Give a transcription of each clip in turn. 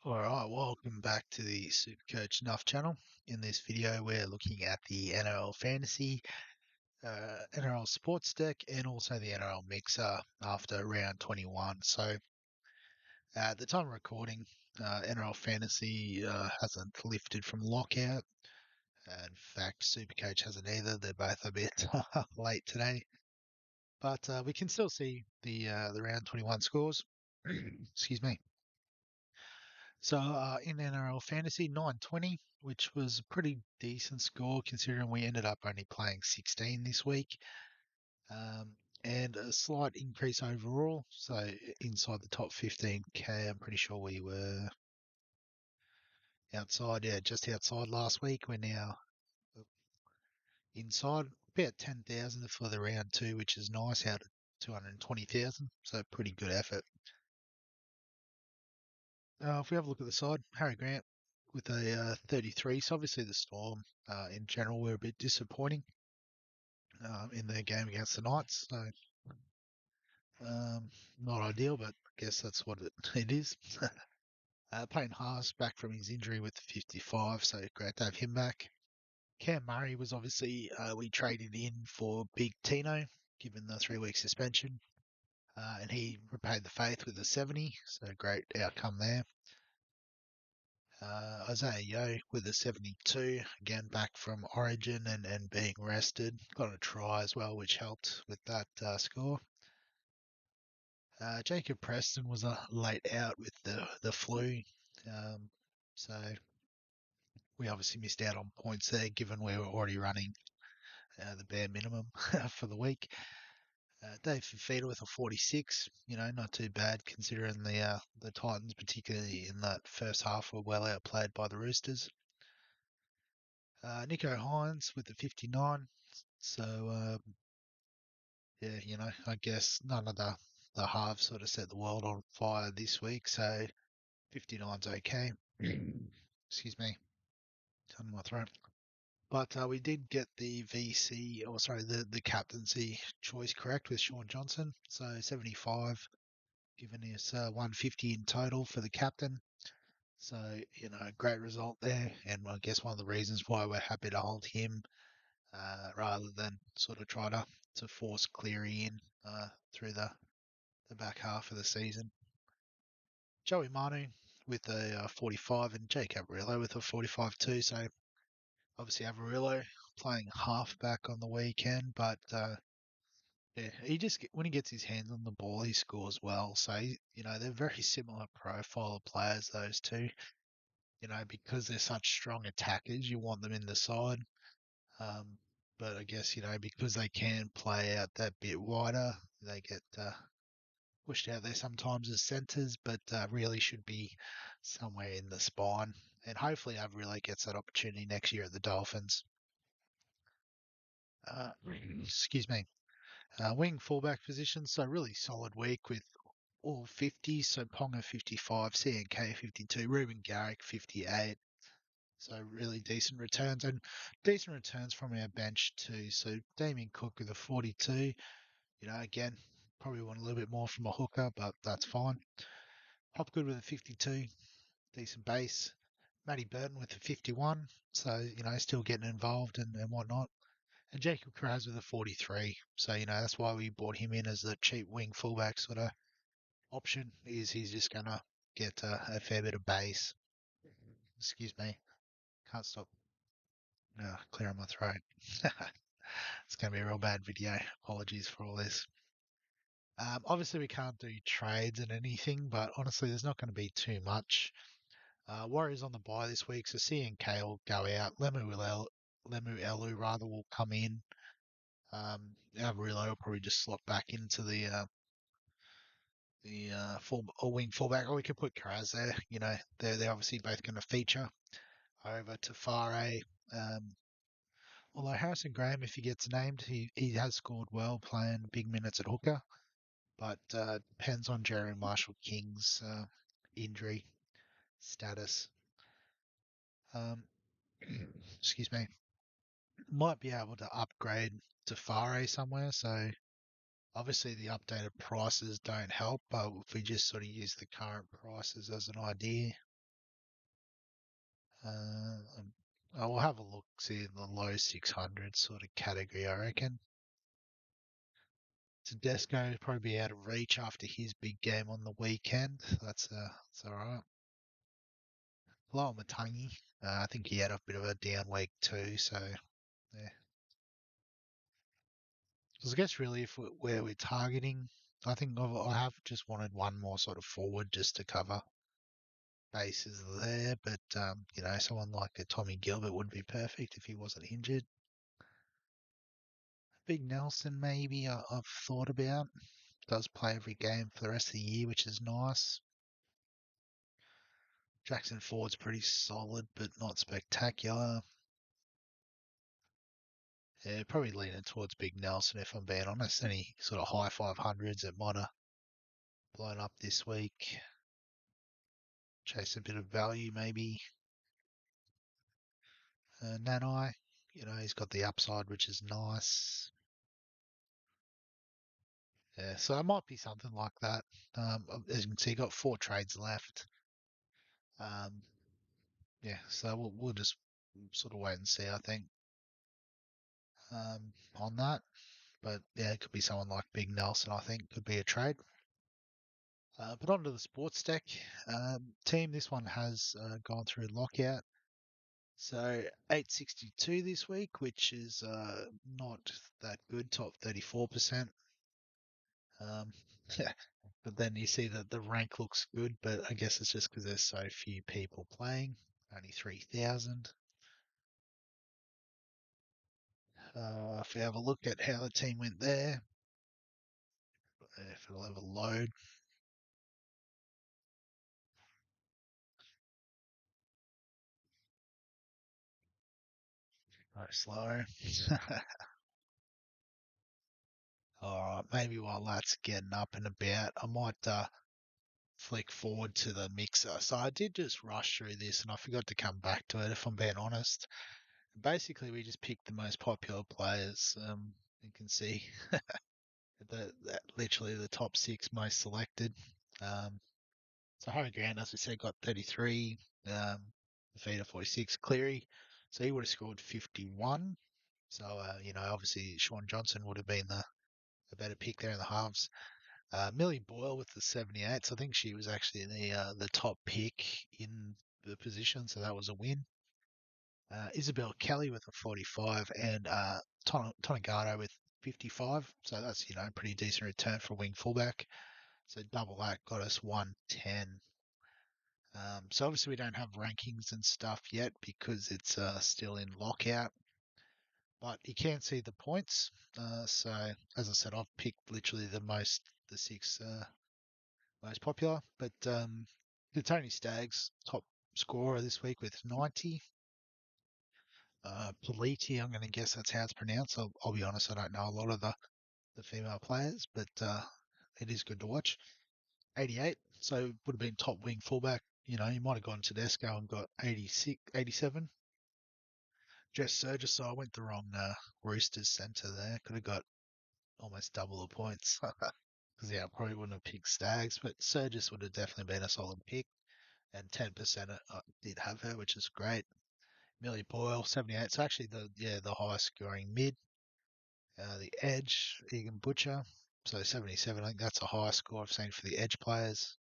Alright, welcome back to the Supercoach Nuff channel. In this video, we're looking at the NRL Fantasy, NRL Sportsdeck, and also the NRL Mixer after round 21. So, at the time of recording, NRL Fantasy hasn't lifted from lockout. In fact, Supercoach hasn't either. They're both a bit late today. But we can still see the round 21 scores. Excuse me. So in NRL Fantasy, 920, which was a pretty decent score considering we ended up only playing 16 this week, and a slight increase overall. So inside the top 15k, I'm pretty sure we were outside, yeah, just outside last week. We're now inside about 10,000 for the round two, which is nice out of 220,000. So pretty good effort. If we have a look at the side, Harry Grant with a 33. So obviously the Storm in general were a bit disappointing in their game against the Knights. So not ideal, but I guess that's what it is. Payne Haas back from his injury with the 55, so great to have him back. Cam Murray was obviously we traded in for Big Tino, given the 3-week suspension, and he repaid the faith with a 70, so great outcome there. Isaiah Yeo with a 72, again back from Origin and being rested. Got a try as well, which helped with that score. Jacob Preston was a late out with the flu, so we obviously missed out on points there, given we were already running the bare minimum for the week. Dave Fifita with a 46, not too bad considering the Titans, particularly in that first half, were well outplayed by the Roosters. Nico Hines with the 59. So, yeah, I guess none of the halves sort of set the world on fire this week. So 59's okay. Excuse me, on my throat. But we did get the VC, or sorry, the captaincy choice correct with Sean Johnson. So 75, giving us 150 in total for the captain. So, great result there. And I guess one of the reasons why we're happy to hold him rather than sort of try to force Cleary in through the back half of the season. Joey Manu with a 45 and Jake Averillo with a 45 too. So obviously Averillo playing halfback on the weekend, but yeah, when he gets his hands on the ball, he scores well. So they're very similar profile of players, those two. Because they're such strong attackers, you want them in the side. But I guess because they can play out that bit wider, they get pushed out there sometimes as centres, but really should be somewhere in the spine. And hopefully Averillo gets that opportunity next year at the Dolphins. Uh, excuse me. Wing fullback position, so really solid week with all 50s. So Ponga 55, CNK 52, Ruben Garrick 58. So really decent returns and decent returns from our bench too. So Damien Cook with a 42. Again, probably want a little bit more from a hooker, but that's fine. Hopgood with a 52, decent base. Matty Burton with a 51, so still getting involved and whatnot. And Jacob Carraz with a 43, so that's why we brought him in as a cheap wing fullback sort of option. Is he's just gonna get a fair bit of base. Excuse me, can't stop clearing my throat. It's gonna be a real bad video. Apologies for all this. Obviously, we can't do trades and anything, but honestly, there's not going to be too much. Warriors on the bye this week, so C and K will go out. Lemu Elu rather will come in. Averillo will probably just slot back into the full or wing fullback, or we could put Carraz there. They're obviously both going to feature over to Fare. Although Harrison Graham, if he gets named, he has scored well playing big minutes at hooker, but depends on Jerry Marshall King's injury status. Excuse me. Might be able to upgrade to Fare somewhere. So obviously the updated prices don't help, but if we just sort of use the current prices as an idea, I will have a look, see in the low 600 sort of category, I reckon. Tedesco will probably be out of reach after his big game on the weekend. That's all right. Low Matangi. I think he had a bit of a down week too, so yeah. Because I guess really if where we're targeting, I think I have just wanted one more sort of forward just to cover bases there, but someone like a Tommy Gilbert would be perfect if he wasn't injured. Big Nelson maybe I've thought about. Does play every game for the rest of the year, which is nice. Jackson Ford's pretty solid, but not spectacular. Yeah, probably leaning towards Big Nelson if I'm being honest. Any sort of high 500s that might have blown up this week. Chase a bit of value maybe. Nanai, he's got the upside, which is nice. Yeah, so it might be something like that. As you can see, got 4 trades left. Um, yeah, so we'll just sort of wait and see, I think, on that. But yeah, it could be someone like Big Nelson, I think, could be a trade. But on to the sports deck team. This one has gone through lockout. So 862 this week, which is not that good, top 34%. But then you see that the rank looks good, but I guess it's just because there's so few people playing, only 3,000. If we have a look at how the team went there, if it'll have a load. Go slow. Alright, maybe while that's getting up and about, I might flick forward to the mixer. So I did just rush through this and I forgot to come back to it if I'm being honest. Basically, we just picked the most popular players. You can see that literally the top 6 most selected. Um, so Harry Grant, as we said, got 33. Fafita 46. Cleary, so he would have scored 51. So obviously Sean Johnson would have been the better pick there in the halves. Millie Boyle with the 78. So I think she was actually the top pick in the position, so that was a win. Isabel Kelly with a 45 and Tonegano with 55. So that's, pretty decent return for a wing fullback. So double that got us 110. So obviously we don't have rankings and stuff yet because it's still in lockout. But you can see the points. So as I said, I've picked literally the 6 most popular. But the Tony Staggs top scorer this week with 90. Politi, I'm going to guess that's how it's pronounced. I'll be honest, I don't know a lot of the female players, but it is good to watch. 88, so would have been top wing fullback. You might have gone Tedesco and got 86, 87. Jess Surges, so I went the wrong Roosters centre there. Could have got almost double the points. Because, yeah, I probably wouldn't have picked Stags, but Surges would have definitely been a solid pick. And 10% I did have her, which is great. Millie Boyle, 78. So actually the highest scoring mid. The edge, Egan Butcher. So 77, I think that's the highest score I've seen for the edge players.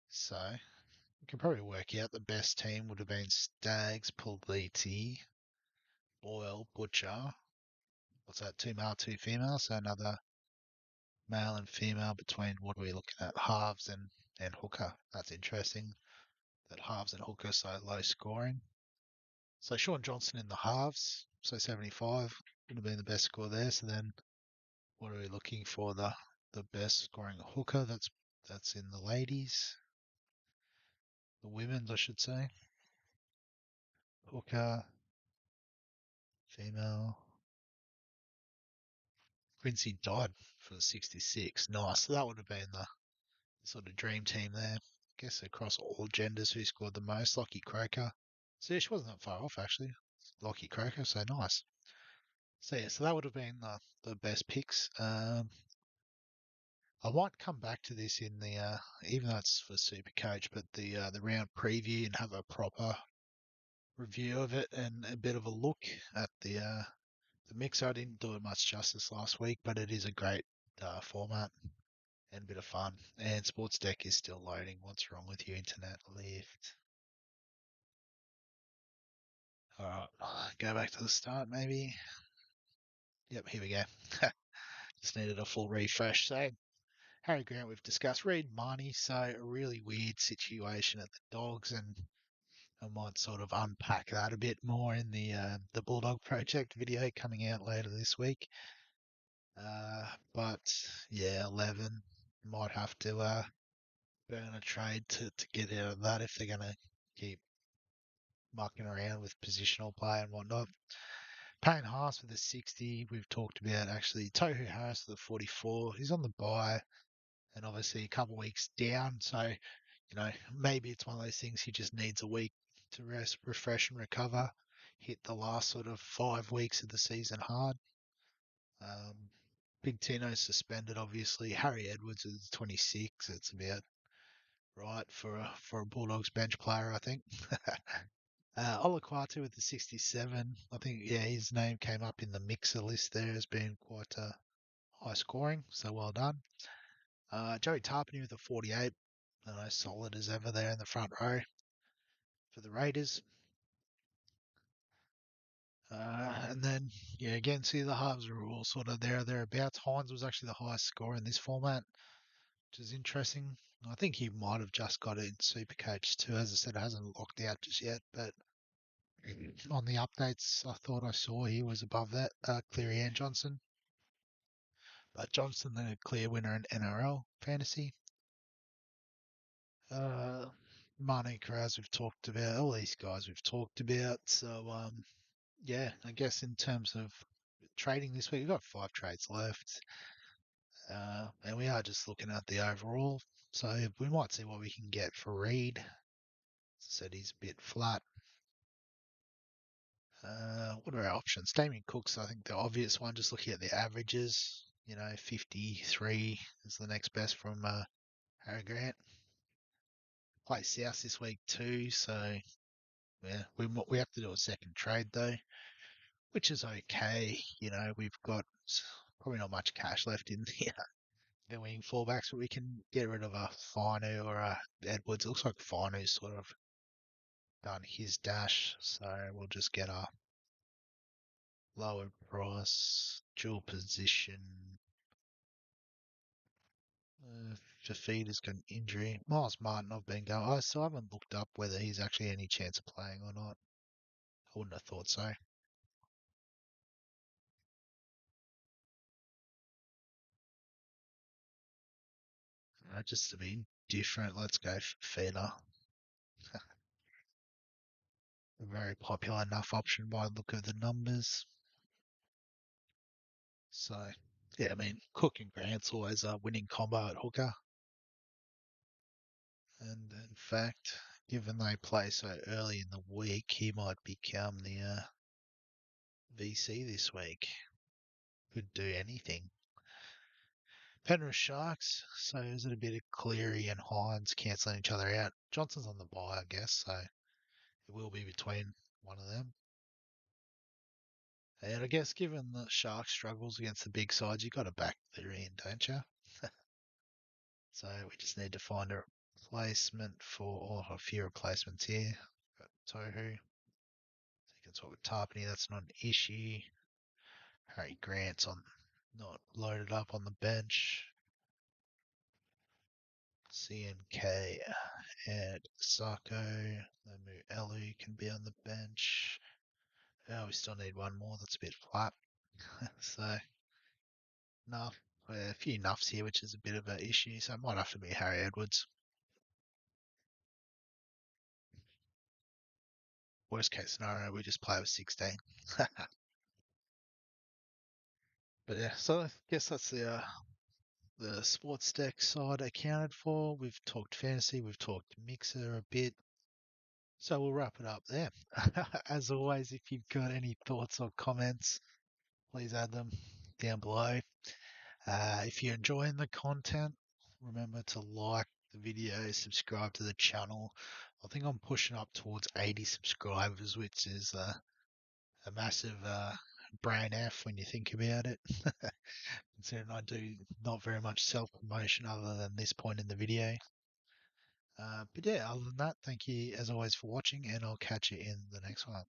So you can probably work out the best team would have been Stags, Politi, Boyle, Butcher. What's that? 2 male, 2 female. So another male and female between what are we looking at? Halves and hooker. That's interesting. That halves and hooker so low scoring. So Sean Johnson in the halves, so 75 would have been the best score there. So then what are we looking for? The best scoring hooker. That's in the ladies, the women's, I should say. Hooker, female. Quincy Dodd for the 66. Nice. So that would have been the sort of dream team there. I guess across all genders who scored the most. Lockie Croker. So yeah, she wasn't that far off actually. Lockie Croker, so nice. So yeah, so that would have been the best picks. I might come back to this in the even though it's for Super Coach, but the round preview and have a proper review of it and a bit of a look at the mixer. I didn't do it much justice last week, but it is a great format and a bit of fun. And Sports Deck is still loading. What's wrong with you, Internet Lift? All right, go back to the start, maybe. Yep, here we go. Just needed a full refresh. So, Harry Grant, we've discussed. Reed Marnie, so a really weird situation at the Dogs, and I might sort of unpack that a bit more in the Bulldog Project video coming out later this week. But yeah, 11 might have to burn a trade to get out of that if they're going to keep mucking around with positional play and whatnot. Payne Haas with the 60, we've talked about actually. Tohu Harris with the 44, he's on the bye and obviously a couple of weeks down. So, maybe it's one of those things he just needs a week to rest, refresh, and recover. Hit the last sort of 5 weeks of the season hard. Big Tino's suspended, obviously. Harry Edwards is 26. It's about right for a Bulldogs bench player, I think. Olaquatu with the 67. I think, yeah, his name came up in the mixer list there as being quite high scoring, so well done. Joey Tarpany with the 48. Solid as ever there in the front row for the Raiders. And then, yeah, again, see the halves are all sort of there or thereabouts. Hines was actually the highest scorer in this format, which is interesting. I think he might have just got it in Supercoach too. As I said, it hasn't locked out just yet, but on the updates, I thought I saw he was above that, Cleary and Johnson. But Johnson, the clear winner in NRL Fantasy. Manu Karaz, we've talked about. All these guys we've talked about. So, yeah, I guess in terms of trading this week, we've got 5 trades left. And we are just looking at the overall. So we might see what we can get for Reed. As I said, he's a bit flat. What are our options? Damien Cook's, I think, the obvious one, just looking at the averages. 53 is the next best from Harry Grant. Play South this week too, so yeah, we have to do a second trade though, which is okay. We've got probably not much cash left in the wing fullbacks, but we can get rid of a Finu or a Edwards. It looks like Finu's sort of done his dash, so we'll just get a lower price, dual position. Fafita's got an injury. Miles Martin, I've been going. I still haven't looked up whether he's actually any chance of playing or not. I wouldn't have thought so. Just to be different, let's go Fafita. A very popular enough option by the look of the numbers. So, yeah, I mean, Cook and Grant's always a winning combo at hooker. And in fact, given they play so early in the week, he might become the VC this week. Could do anything. Penrith Sharks, so is it a bit of Cleary and Hines cancelling each other out? Johnson's on the bye, I guess, so it will be between one of them. And I guess given the Sharks struggles against the big sides, you've got to back Cleary in, don't you? So we just need to find a replacement or a few replacements here. Got Tohu. So you can talk with Tarpany, that's not an issue. Harry Grant's not loaded up on the bench. CNK and Sako. Elu can be on the bench. Oh, we still need one more. That's a bit flat. So, no, a few nuffs here, which is a bit of an issue. So it might have to be Harry Edwards. Worst case scenario, we just play with 16. But yeah, so I guess that's the sports deck side accounted for. We've talked fantasy, we've talked mixer a bit. So we'll wrap it up there. As always, if you've got any thoughts or comments, please add them down below. If you're enjoying the content, remember to like the video, subscribe to the channel. I think I'm pushing up towards 80 subscribers, which is a massive brain F when you think about it. Considering I do not very much self promotion other than this point in the video. But yeah, other than that, thank you as always for watching, and I'll catch you in the next one.